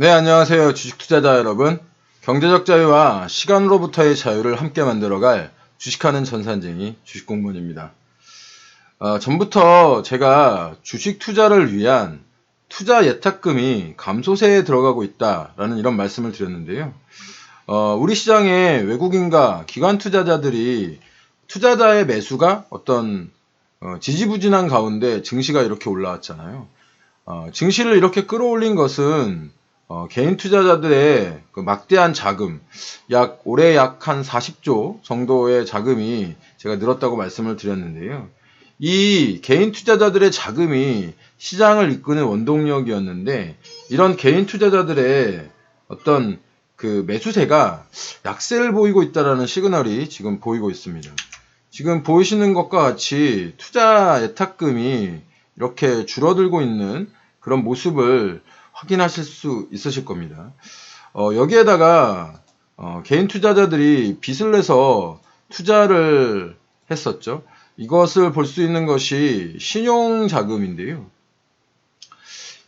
네, 안녕하세요. 주식 투자자 여러분. 경제적 자유와 시간으로부터의 자유를 함께 만들어갈 주식하는 전산쟁이 주식공무원입니다. 전부터 제가 주식 투자를 위한 투자 예탁금이 감소세에 들어가고 있다라는 이런 말씀을 드렸는데요. 우리 시장에 외국인과 기관 투자자들이 투자자의 매수가 어떤 지지부진한 가운데 증시가 이렇게 올라왔잖아요. 증시를 이렇게 끌어올린 것은 개인 투자자들의 그 막대한 자금, 올해 약 한 40조 정도의 자금이 제가 늘었다고 말씀을 드렸는데요. 이 개인 투자자들의 자금이 시장을 이끄는 원동력이었는데, 이런 개인 투자자들의 어떤 그 매수세가 약세를 보이고 있다는 시그널이 지금 보이고 있습니다. 지금 보이시는 것과 같이 투자 예탁금이 이렇게 줄어들고 있는 그런 모습을 확인하실 수 있으실 겁니다. 여기에다가 개인 투자자들이 빚을 내서 투자를 했었죠. 이것을 볼 수 있는 것이 신용자금인데요.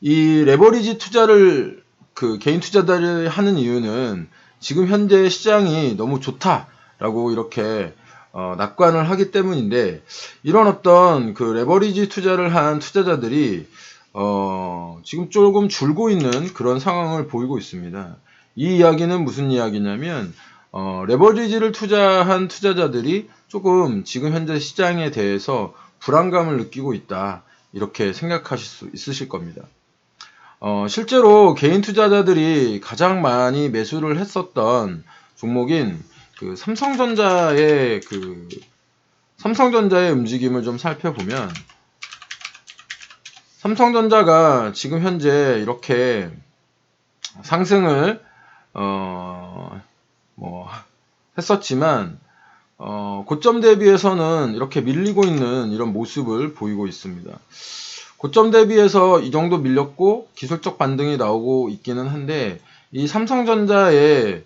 이 레버리지 투자를 그 개인 투자자들이 하는 이유는 지금 현재 시장이 너무 좋다라고 이렇게 낙관을 하기 때문인데, 이런 어떤 그 레버리지 투자를 한 투자자들이 지금 조금 줄고 있는 그런 상황을 보이고 있습니다. 이 이야기는 무슨 이야기냐면, 레버리지를 투자한 투자자들이 조금 지금 현재 시장에 대해서 불안감을 느끼고 있다, 이렇게 생각하실 수 있으실 겁니다. 실제로 개인 투자자들이 가장 많이 매수를 했었던 종목인 그 삼성전자의 움직임을 좀 살펴보면, 삼성전자가 지금 현재 이렇게 상승을 했었지만 고점 대비해서는 이렇게 밀리고 있는 이런 모습을 보이고 있습니다. 고점 대비해서 이 정도 밀렸고 기술적 반등이 나오고 있기는 한데, 이 삼성전자의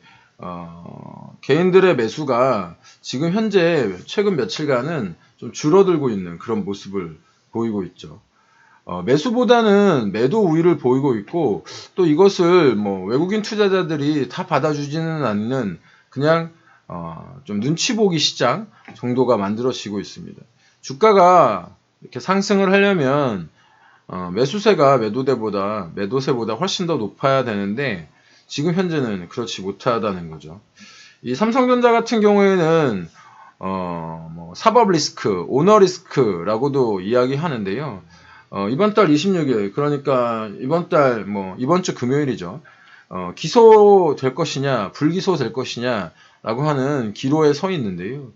개인들의 매수가 지금 현재 최근 며칠간은 좀 줄어들고 있는 그런 모습을 보이고 있죠. 매수보다는 매도 우위를 보이고 있고, 또 이것을 외국인 투자자들이 다 받아주지는 않는 그냥 좀 눈치 보기 시장 정도가 만들어지고 있습니다. 주가가 이렇게 상승을 하려면 매도세보다 훨씬 더 높아야 되는데, 지금 현재는 그렇지 못하다는 거죠. 이 삼성전자 같은 경우에는 사법 리스크, 오너 리스크라고도 이야기하는데요. 이번 달 26일, 그러니까 이번 주 금요일이죠. 기소될 것이냐, 불기소될 것이냐, 라고 하는 기로에 서 있는데요.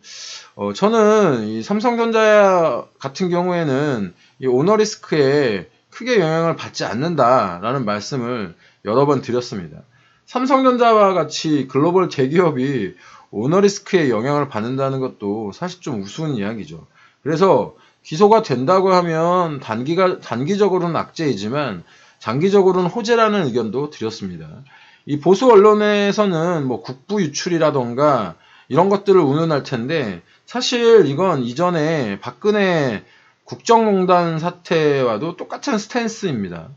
저는 이 삼성전자 같은 경우에는 이 오너 리스크에 크게 영향을 받지 않는다라는 말씀을 여러 번 드렸습니다. 삼성전자와 같이 글로벌 대기업이 오너 리스크에 영향을 받는다는 것도 사실 좀 우스운 이야기죠. 그래서 기소가 된다고 하면 단기적으로는 악재이지만 장기적으로는 호재라는 의견도 드렸습니다. 이 보수 언론에서는 국부 유출이라던가 이런 것들을 운운할 텐데, 사실 이건 이전에 박근혜 국정농단 사태와도 똑같은 스탠스입니다.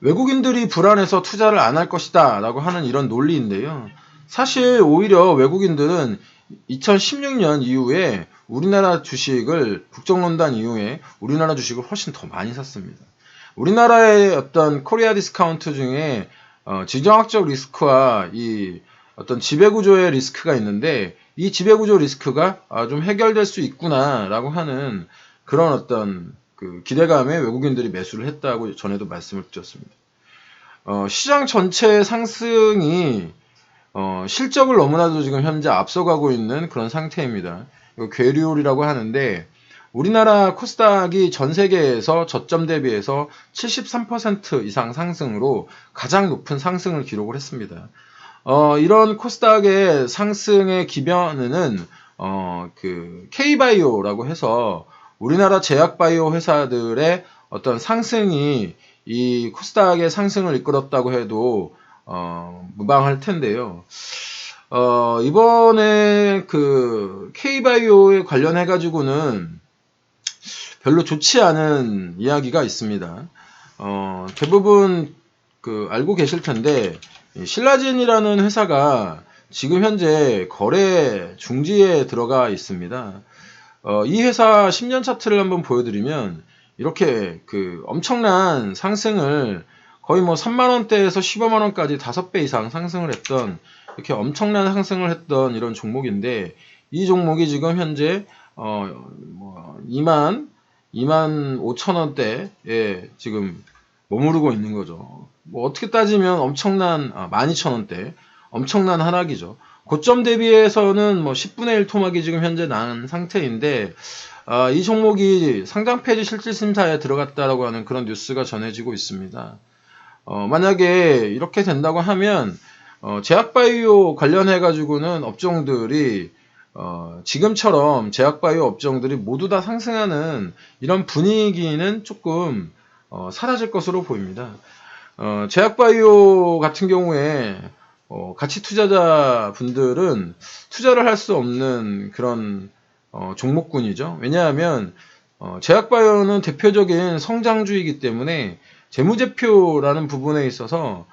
외국인들이 불안해서 투자를 안 할 것이다 라고 하는 이런 논리인데요. 사실 오히려 외국인들은 2016년 이후에 우리나라 주식을, 국정농단 이후에 우리나라 주식을 훨씬 더 많이 샀습니다. 우리나라의 어떤 코리아 디스카운트 중에 지정학적 리스크와 이 어떤 지배구조의 리스크가 있는데, 이 지배구조 리스크가 좀 해결될 수 있구나라고 하는 그런 어떤 그 기대감에 외국인들이 매수를 했다고 전에도 말씀을 드렸습니다. 시장 전체의 상승이 실적을 너무나도 지금 현재 앞서가고 있는 그런 상태입니다. 이거 괴리홀이라고 하는데, 우리나라 코스닥이 전 세계에서 저점 대비해서 73% 이상 상승으로 가장 높은 상승을 기록을 했습니다. 이런 코스닥의 상승의 기변에는 그 K바이오라고 해서 우리나라 제약바이오 회사들의 어떤 상승이 이 코스닥의 상승을 이끌었다고 해도 무방할 텐데요. 이번에 그 K바이오에 관련해 가지고는 별로 좋지 않은 이야기가 있습니다. 대부분 알고 계실 텐데, 이 신라진이라는 회사가 지금 현재 거래 중지에 들어가 있습니다. 이 회사 10년 차트를 한번 보여드리면, 이렇게 엄청난 상승을 거의 뭐 3만원대에서 15만원까지 5배 이상 상승을 했던, 이렇게 엄청난 상승을 했던 이런 종목인데, 이 종목이 지금 현재 2만 5천원대에 지금 머무르고 있는 거죠. 뭐 어떻게 따지면 엄청난 12,000원대 엄청난 하락이죠. 고점 대비해서는 뭐 10분의 1 토막이 지금 현재 난 상태인데, 이 종목이 상장 폐지 실질심사에 들어갔다라고 하는 그런 뉴스가 전해지고 있습니다. 만약에 이렇게 된다고 하면 제약바이오 관련해 가지고는 업종들이 지금처럼 제약바이오 업종들이 모두 다 상승하는 이런 분위기는 조금 사라질 것으로 보입니다. 제약바이오 같은 경우에 가치 투자자 분들은 투자를 할 수 없는 그런 종목군이죠. 왜냐하면 제약바이오는 대표적인 성장주이기 때문에 재무제표라는 부분에 있어서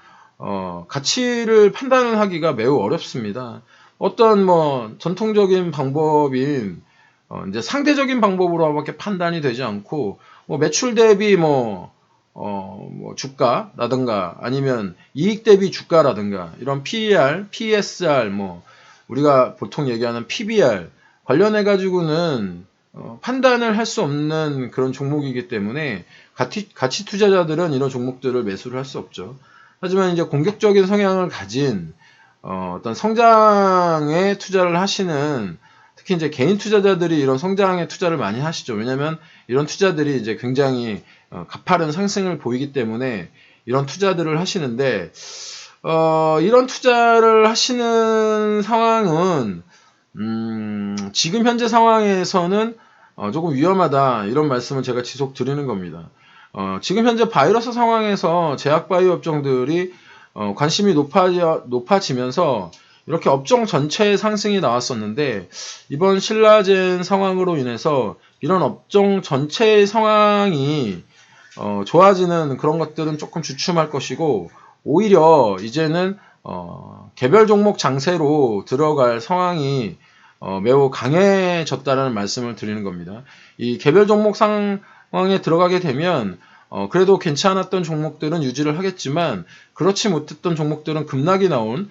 가치를 판단을 하기가 매우 어렵습니다. 어떤 뭐 전통적인 방법인 이제 상대적인 방법으로밖에 판단이 되지 않고, 뭐 매출 대비 뭐 주가라든가 아니면 이익 대비 주가라든가 이런 PER, PSR, 뭐 우리가 보통 얘기하는 PBR 관련해 가지고는 판단을 할 수 없는 그런 종목이기 때문에 가치 투자자들은 이런 종목들을 매수를 할 수 없죠. 하지만 이제 공격적인 성향을 가진 어떤 성장에 투자를 하시는, 특히 이제 개인 투자자들이 이런 성장에 투자를 많이 하시죠. 왜냐하면 이런 투자들이 이제 굉장히 가파른 상승을 보이기 때문에 이런 투자들을 하시는데, 이런 투자를 하시는 상황은 지금 현재 상황에서는 조금 위험하다, 이런 말씀을 제가 지속 드리는 겁니다. 지금 현재 바이러스 상황에서 제약바이오 업종들이 관심이 높아지면서 이렇게 업종 전체의 상승이 나왔었는데, 이번 신라젠 상황으로 인해서 이런 업종 전체의 상황이 좋아지는 그런 것들은 조금 주춤할 것이고, 오히려 이제는 개별 종목 장세로 들어갈 상황이 매우 강해졌다는 말씀을 드리는 겁니다. 이 개별 종목 상황에 들어가게 되면 그래도 괜찮았던 종목들은 유지를 하겠지만, 그렇지 못했던 종목들은 급락이 나온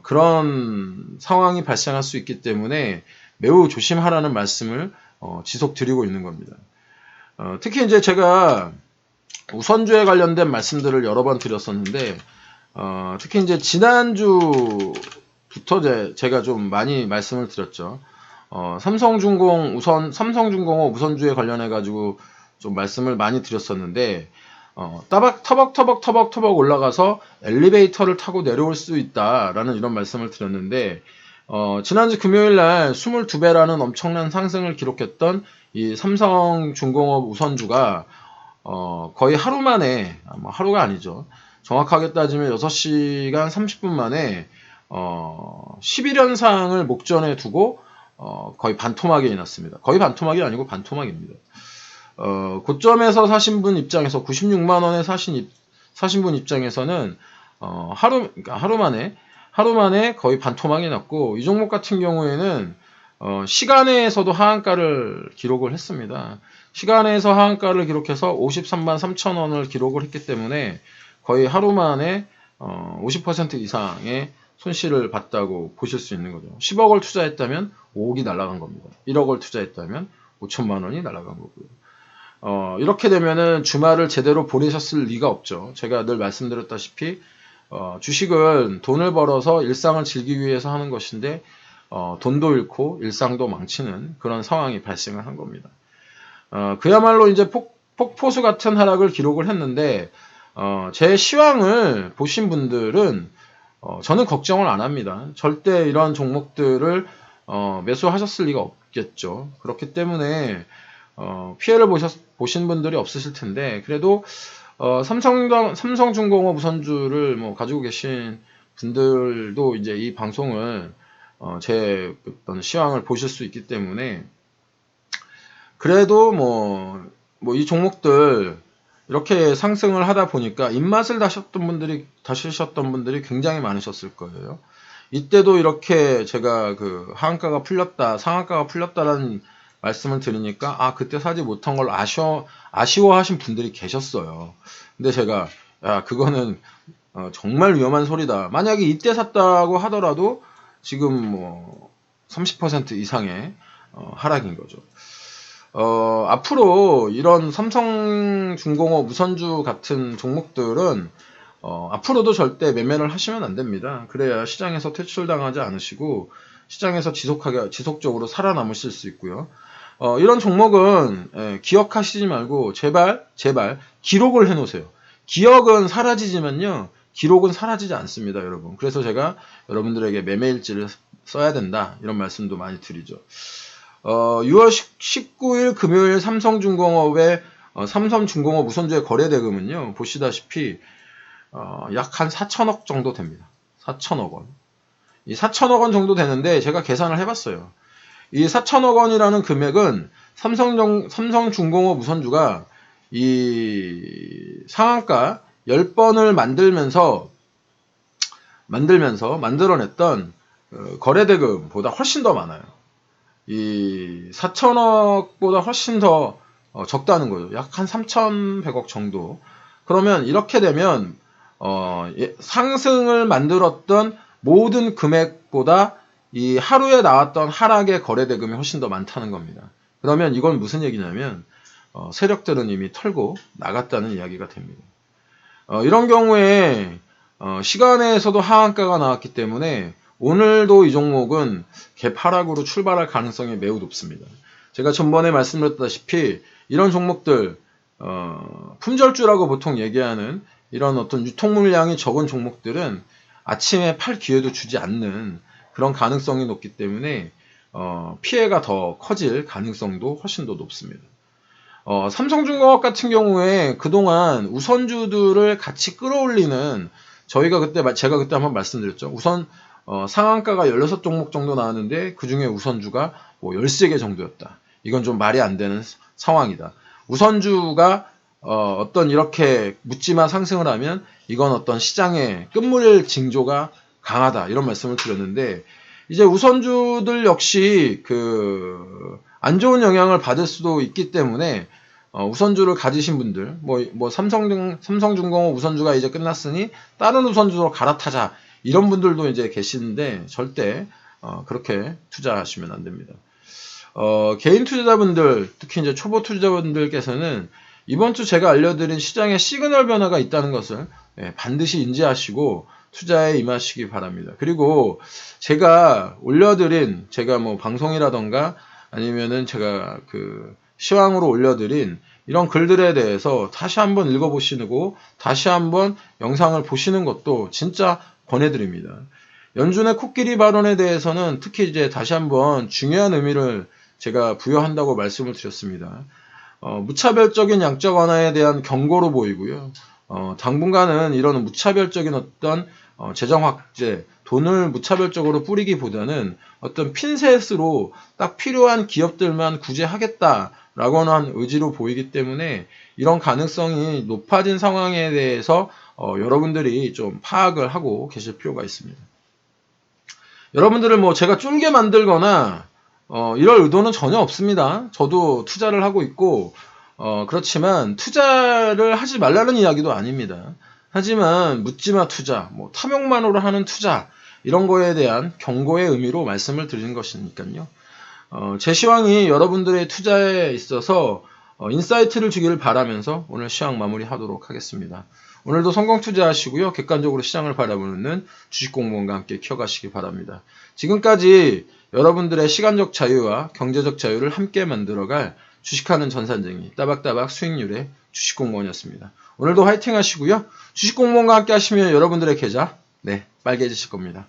그런 상황이 발생할 수 있기 때문에 매우 조심하라는 말씀을 지속 드리고 있는 겁니다. 특히 이제 제가 우선주에 관련된 말씀들을 여러 번 드렸었는데, 특히 이제 지난주부터 제가 좀 많이 말씀을 드렸죠. 삼성중공업 우선주에 관련해 가지고 좀 말씀을 많이 드렸었는데, 터벅터벅 올라가서 엘리베이터를 타고 내려올 수 있다라는 이런 말씀을 드렸는데, 지난주 금요일날 22배라는 엄청난 상승을 기록했던 이 삼성중공업 우선주가 거의 하루 만에, 하루가 아니죠, 정확하게 따지면 6시간 30분 만에 11연상을 목전에 두고 거의 반토막이 났습니다. 거의 반토막이 아니고 반토막입니다. 고점에서 사신 분 입장에서 96만원에 사신 분 입장에서는 하루 만에 거의 반토막이 났고, 이 종목 같은 경우에는 시간에서도 하한가를 기록을 했습니다. 시간에서 하한가를 기록해서 53만 3천원을 기록을 했기 때문에 거의 하루 만에 50% 이상의 손실을 봤다고 보실 수 있는 거죠. 10억을 투자했다면 5억이 날아간 겁니다. 1억을 투자했다면 5천만 원이 날아간 거고요. 이렇게 되면은 주말을 제대로 보내셨을 리가 없죠. 제가 늘 말씀드렸다시피 주식은 돈을 벌어서 일상을 즐기기 위해서 하는 것인데, 돈도 잃고 일상도 망치는 그런 상황이 발생을 한 겁니다. 그야말로 이제 폭포수 같은 하락을 기록을 했는데, 제 시황을 보신 분들은 저는 걱정을 안 합니다. 절대 이런 종목들을 매수하셨을 리가 없겠죠. 그렇기 때문에 피해를 보신 분들이 없으실 텐데, 그래도 삼성중공업 우선주를 뭐 가지고 계신 분들도 이제 이 방송을 제 어떤 시황을 보실 수 있기 때문에, 그래도 뭐 이 종목들 이렇게 상승을 하다 보니까 입맛을 다시셨던 분들이 굉장히 많으셨을 거예요. 이때도 이렇게 제가 그 하한가가 풀렸다, 상한가가 풀렸다라는 말씀을 드리니까 아 그때 사지 못한 걸 아쉬워하신 분들이 계셨어요. 근데 제가 야 그거는 정말 위험한 소리다. 만약에 이때 샀다고 하더라도 지금 뭐 30% 이상의 하락인 거죠. 앞으로 이런 삼성중공업, 우선주 같은 종목들은 앞으로도 절대 매매를 하시면 안 됩니다. 그래야 시장에서 퇴출당하지 않으시고 시장에서 지속적으로 살아남으실 수 있고요. 이런 종목은 기억하시지 말고 제발 기록을 해놓으세요. 기억은 사라지지만요. 기록은 사라지지 않습니다, 여러분. 그래서 제가 여러분들에게 매매일지를 써야 된다 이런 말씀도 많이 드리죠. 6월 19일 금요일 삼성중공업의 삼성중공업 우선주의 거래대금은요. 보시다시피 약 한 4천억 정도 됩니다. 4천억 원. 이 4천억 원 정도 되는데 제가 계산을 해봤어요. 이 4천억 원이라는 금액은 삼성중공업 우선주가 이 상한가 10번을 만들어냈던 거래대금보다 훨씬 더 많아요. 이 4천억보다 훨씬 더 적다는 거죠. 약 한 3,100억 정도. 그러면 이렇게 되면 상승을 만들었던 모든 금액보다 이 하루에 나왔던 하락의 거래대금이 훨씬 더 많다는 겁니다. 그러면 이건 무슨 얘기냐면 세력들은 이미 털고 나갔다는 이야기가 됩니다. 이런 경우에 시간에서도 하한가가 나왔기 때문에 오늘도 이 종목은 개파락으로 출발할 가능성이 매우 높습니다. 제가 전번에 말씀드렸다시피 이런 종목들 품절주라고 보통 얘기하는 이런 어떤 유통 물량이 적은 종목들은 아침에 팔 기회도 주지 않는 그런 가능성이 높기 때문에 피해가 더 커질 가능성도 훨씬 더 높습니다. 삼성중공업 같은 경우에 그동안 우선주들을 같이 끌어올리는 제가 그때 한번 말씀드렸죠. 우선 상한가가 16종목 정도 나왔는데 그 중에 우선주가 뭐 13개 정도였다. 이건 좀 말이 안 되는 상황이다. 우선주가 어떤 이렇게 묻지마 상승을 하면 이건 어떤 시장의 끝물 징조가 강하다. 이런 말씀을 드렸는데 이제 우선주들 역시 안 좋은 영향을 받을 수도 있기 때문에 우선주를 가지신 분들 뭐 삼성중공업 우선주가 이제 끝났으니 다른 우선주로 갈아타자. 이런 분들도 이제 계시는데 절대 그렇게 투자하시면 안 됩니다. 개인 투자자분들, 특히 이제 초보 투자자분들께서는 이번 주 제가 알려드린 시장에 시그널 변화가 있다는 것을 반드시 인지하시고 투자에 임하시기 바랍니다. 그리고 제가 올려드린 뭐 방송이라던가 아니면은 제가 시황으로 올려드린 이런 글들에 대해서 다시 한번 읽어보시고 다시 한번 영상을 보시는 것도 진짜 권해드립니다. 연준의 코끼리 발언에 대해서는 특히 이제 다시 한번 중요한 의미를 제가 부여한다고 말씀을 드렸습니다. 무차별적인 양적 완화에 대한 경고로 보이고요. 당분간은 이런 무차별적인 어떤 재정 확대, 돈을 무차별적으로 뿌리기보다는 어떤 핀셋으로 딱 필요한 기업들만 구제하겠다라고 하는 의지로 보이기 때문에 이런 가능성이 높아진 상황에 대해서 여러분들이 좀 파악을 하고 계실 필요가 있습니다. 여러분들을 제가 쫄게 만들거나 이럴 의도는 전혀 없습니다. 저도 투자를 하고 있고 그렇지만 투자를 하지 말라는 이야기도 아닙니다. 하지만 묻지마 투자, 탐욕만으로 하는 투자 이런 거에 대한 경고의 의미로 말씀을 드리는 것이니까요. 제 시황이 여러분들의 투자에 있어서 인사이트를 주기를 바라면서 오늘 시황 마무리하도록 하겠습니다. 오늘도 성공 투자하시고요. 객관적으로 시장을 바라보는 주식공무원과 함께 키워가시기 바랍니다. 지금까지 여러분들의 시간적 자유와 경제적 자유를 함께 만들어갈 주식하는 전산쟁이 따박따박 수익률의 주식공무원이었습니다. 오늘도 화이팅 하시고요. 주식공무원과 함께 하시면 여러분들의 계좌 빨개지실 겁니다.